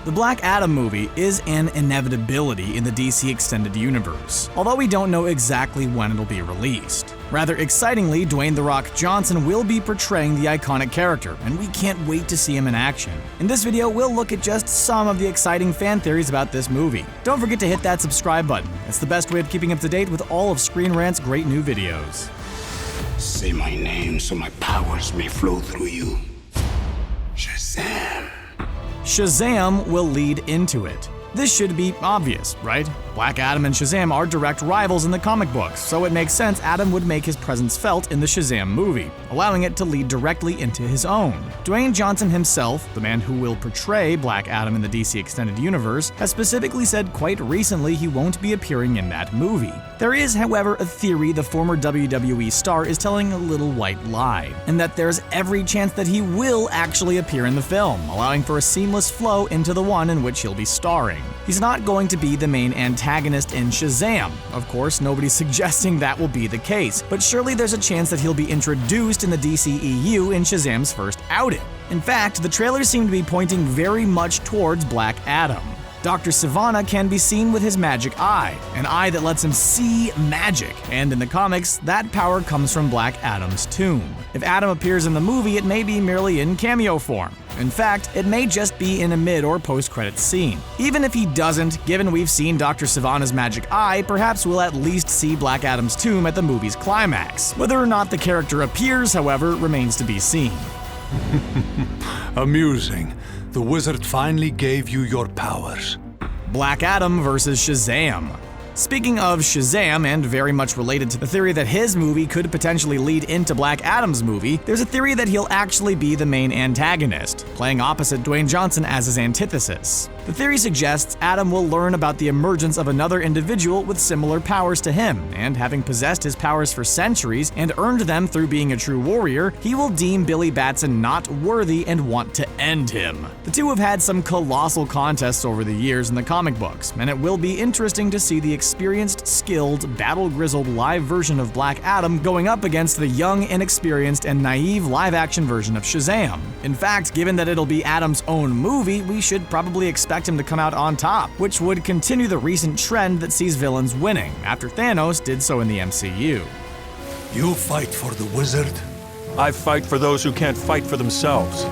The Black Adam movie is an inevitability in the DC Extended Universe, although we don't know exactly when it'll be released. Rather excitingly, Dwayne "The Rock" Johnson will be portraying the iconic character, and we can't wait to see him in action. In this video, we'll look at just some of the exciting fan theories about this movie. Don't forget to hit that subscribe button. It's the best way of keeping up to date with all of ScreenRant's great new videos. Say my name so my powers may flow through you. Shazam. Shazam will lead into it. This should be obvious, right? Black Adam and Shazam are direct rivals in the comic books, so it makes sense Adam would make his presence felt in the Shazam movie, allowing it to lead directly into his own. Dwayne Johnson himself, the man who will portray Black Adam in the DC Extended Universe, has specifically said quite recently he won't be appearing in that movie. There is, however, a theory the former WWE star is telling a little white lie, and that there's every chance that he will actually appear in the film, allowing for a seamless flow into the one in which he'll be starring. He's not going to be the main antagonist in Shazam. Of course, nobody's suggesting that will be the case, but surely there's a chance that he'll be introduced in the DCEU in Shazam's first outing. In fact, the trailers seem to be pointing very much towards Black Adam. Dr. Sivana can be seen with his magic eye, an eye that lets him see magic, and in the comics, that power comes from Black Adam's tomb. If Adam appears in the movie, it may be merely in cameo form. In fact, it may just be in a mid- or post-credits scene. Even if he doesn't, given we've seen Dr. Sivana's magic eye, perhaps we'll at least see Black Adam's tomb at the movie's climax. Whether or not the character appears, however, remains to be seen. Amusing. The wizard finally gave you your powers. Black Adam versus Shazam. Speaking of Shazam, and very much related to the theory that his movie could potentially lead into Black Adam's movie, there's a theory that he'll actually be the main antagonist, playing opposite Dwayne Johnson as his antithesis. The theory suggests Adam will learn about the emergence of another individual with similar powers to him, and having possessed his powers for centuries and earned them through being a true warrior, he will deem Billy Batson not worthy and want to end him. The two have had some colossal contests over the years in the comic books, and it will be interesting to see the experienced, skilled, battle-grizzled live version of Black Adam going up against the young, inexperienced, and naive live-action version of Shazam. In fact, given that it'll be Adam's own movie, we should probably expect him to come out on top, which would continue the recent trend that sees villains winning, after Thanos did so in the MCU. You fight for the wizard? I fight for those who can't fight for themselves.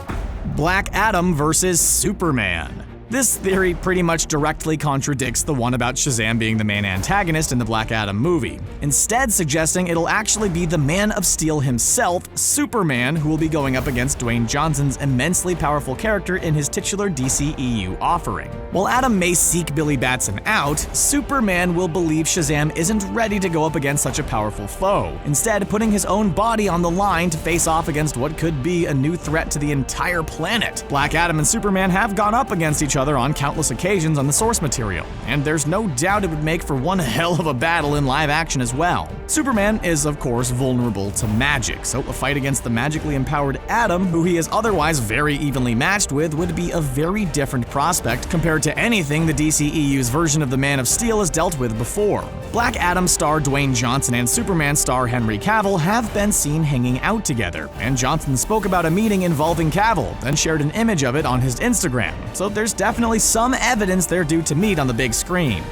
Black Adam versus Superman. This theory pretty much directly contradicts the one about Shazam being the main antagonist in the Black Adam movie, instead suggesting it'll actually be the Man of Steel himself, Superman, who will be going up against Dwayne Johnson's immensely powerful character in his titular DCEU offering. While Adam may seek Billy Batson out, Superman will believe Shazam isn't ready to go up against such a powerful foe, instead putting his own body on the line to face off against what could be a new threat to the entire planet. Black Adam and Superman have gone up against each other on countless occasions on the source material, and there's no doubt it would make for one hell of a battle in live action as well. Superman is, of course, vulnerable to magic, so a fight against the magically empowered Adam, who he is otherwise very evenly matched with, would be a very different prospect compared to anything the DCEU's version of the Man of Steel has dealt with before. Black Adam star Dwayne Johnson and Superman star Henry Cavill have been seen hanging out together, and Johnson spoke about a meeting involving Cavill, then shared an image of it on his Instagram, so there's definitely some evidence they're due to meet on the big screen.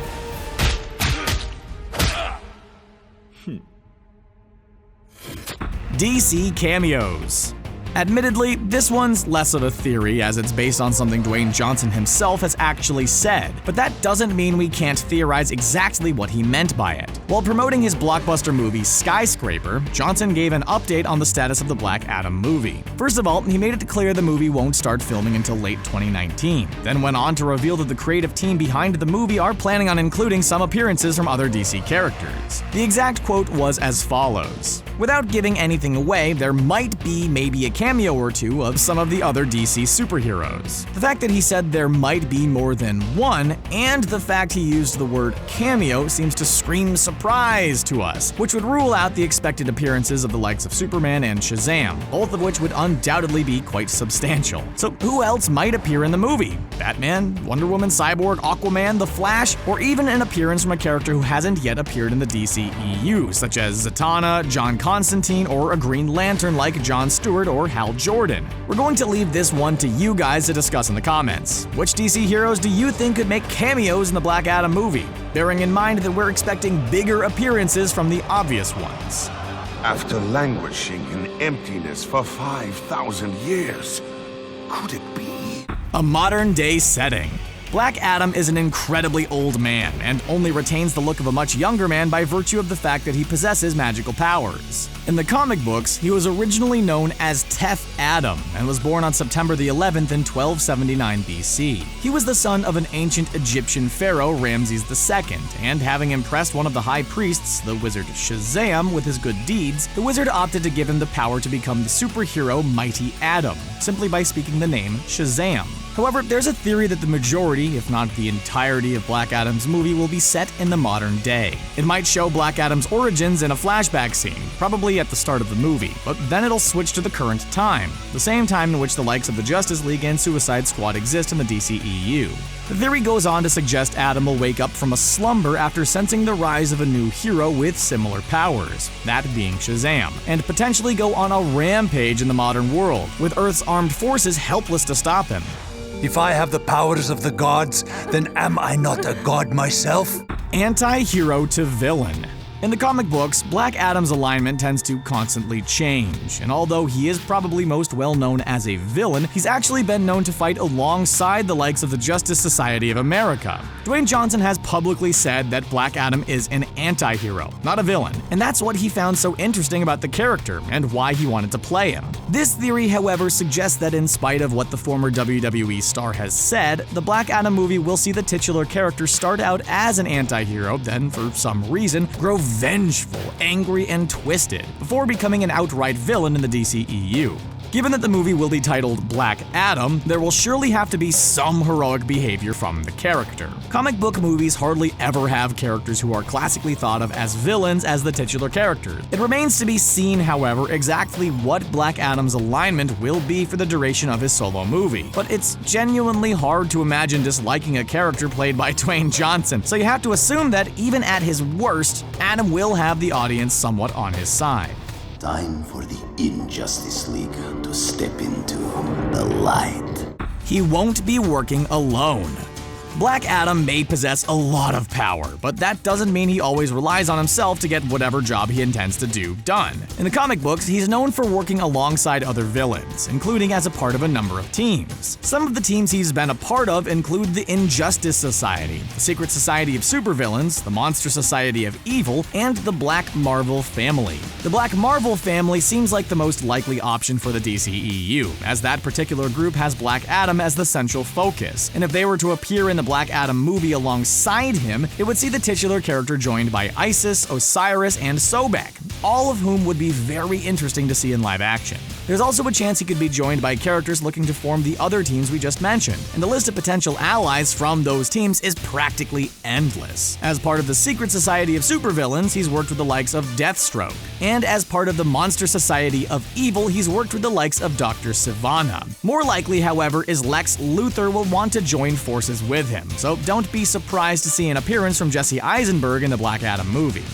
DC cameos. Admittedly, this one's less of a theory as it's based on something Dwayne Johnson himself has actually said, but that doesn't mean we can't theorize exactly what he meant by it. While promoting his blockbuster movie Skyscraper, Johnson gave an update on the status of the Black Adam movie. First of all, he made it clear the movie won't start filming until late 2019, then went on to reveal that the creative team behind the movie are planning on including some appearances from other DC characters. The exact quote was as follows: "Without giving anything away, there might be maybe a cameo or two of some of the other DC superheroes." The fact that he said there might be more than one, and the fact he used the word cameo seems to scream surprise to us, which would rule out the expected appearances of the likes of Superman and Shazam, both of which would undoubtedly be quite substantial. So who else might appear in the movie? Batman, Wonder Woman, Cyborg, Aquaman, The Flash, or even an appearance from a character who hasn't yet appeared in the DCEU, such as Zatanna, John Constantine, or a Green Lantern like John Stewart or Hal Jordan. We're going to leave this one to you guys to discuss in the comments. Which DC heroes do you think could make cameos in the Black Adam movie? Bearing in mind that we're expecting bigger appearances from the obvious ones. After languishing in emptiness for 5,000 years, could it be? A modern-day setting. Black Adam is an incredibly old man, and only retains the look of a much younger man by virtue of the fact that he possesses magical powers. In the comic books, he was originally known as Teth-Adam, and was born on September the 11th in 1279 BC. He was the son of an ancient Egyptian pharaoh, Ramses II, and having impressed one of the high priests, the wizard Shazam, with his good deeds, the wizard opted to give him the power to become the superhero Mighty Adam, simply by speaking the name Shazam. However, there's a theory that the majority, if not the entirety of Black Adam's movie will be set in the modern day. It might show Black Adam's origins in a flashback scene, probably at the start of the movie, but then it'll switch to the current time, the same time in which the likes of the Justice League and Suicide Squad exist in the DCEU. The theory goes on to suggest Adam will wake up from a slumber after sensing the rise of a new hero with similar powers, that being Shazam, and potentially go on a rampage in the modern world, with Earth's armed forces helpless to stop him. If I have the powers of the gods, then am I not a god myself? Anti-hero to villain. In the comic books, Black Adam's alignment tends to constantly change, and although he is probably most well known as a villain, he's actually been known to fight alongside the likes of the Justice Society of America. Dwayne Johnson has publicly said that Black Adam is an anti-hero, not a villain, and that's what he found so interesting about the character and why he wanted to play him. This theory, however, suggests that in spite of what the former WWE star has said, the Black Adam movie will see the titular character start out as an anti-hero, then for some reason grow vengeful, angry, and twisted, before becoming an outright villain in the DCEU. Given that the movie will be titled Black Adam, there will surely have to be some heroic behavior from the character. Comic book movies hardly ever have characters who are classically thought of as villains as the titular characters. It remains to be seen, however, exactly what Black Adam's alignment will be for the duration of his solo movie. But it's genuinely hard to imagine disliking a character played by Dwayne Johnson, so you have to assume that even at his worst, Adam will have the audience somewhat on his side. Time for the Injustice League to step into the light. He won't be working alone. Black Adam may possess a lot of power, but that doesn't mean he always relies on himself to get whatever job he intends to do done. In the comic books, he's known for working alongside other villains, including as a part of a number of teams. Some of the teams he's been a part of include the Injustice Society, the Secret Society of Supervillains, the Monster Society of Evil, and the Black Marvel family. The Black Marvel family seems like the most likely option for the DCEU, as that particular group has Black Adam as the central focus, and if they were to appear in the Black Adam movie alongside him, it would see the titular character joined by Isis, Osiris, and Sobek, all of whom would be very interesting to see in live action. There's also a chance he could be joined by characters looking to form the other teams we just mentioned, and the list of potential allies from those teams is practically endless. As part of the Secret Society of Supervillains, he's worked with the likes of Deathstroke, and as part of the Monster Society of Evil, he's worked with the likes of Dr. Sivana. More likely, however, is Lex Luthor will want to join forces with him, so don't be surprised to see an appearance from Jesse Eisenberg in the Black Adam movie.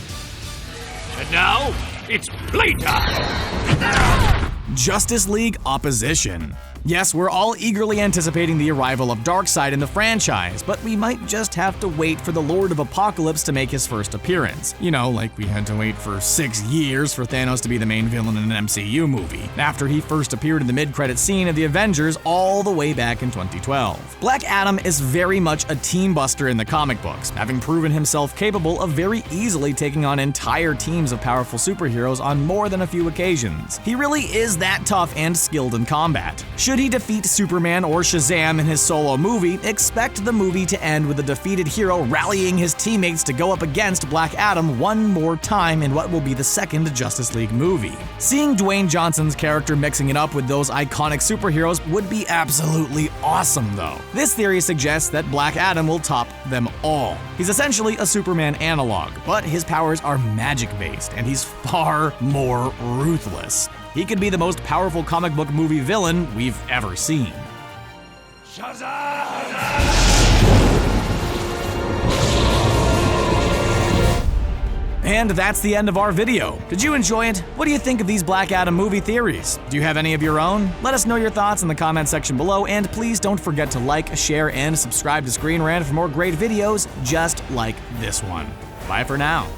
And now, it's playtime! Justice League opposition. Yes, we're all eagerly anticipating the arrival of Darkseid in the franchise, but we might just have to wait for the Lord of Apocalypse to make his first appearance. You know, like we had to wait for 6 years for Thanos to be the main villain in an MCU movie, after he first appeared in the mid-credit scene of the Avengers all the way back in 2012. Black Adam is very much a team buster in the comic books, having proven himself capable of very easily taking on entire teams of powerful superheroes on more than a few occasions. He really is that tough and skilled in combat. Should he defeat Superman or Shazam in his solo movie, expect the movie to end with the defeated hero rallying his teammates to go up against Black Adam one more time in what will be the second Justice League movie. Seeing Dwayne Johnson's character mixing it up with those iconic superheroes would be absolutely awesome, though. This theory suggests that Black Adam will top them all. He's essentially a Superman analog, but his powers are magic-based, and he's far more ruthless. He could be the most powerful comic book movie villain we've ever seen. Shazam! And that's the end of our video. Did you enjoy it? What do you think of these Black Adam movie theories? Do you have any of your own? Let us know your thoughts in the comment section below, and please don't forget to like, share, and subscribe to ScreenRant for more great videos just like this one. Bye for now.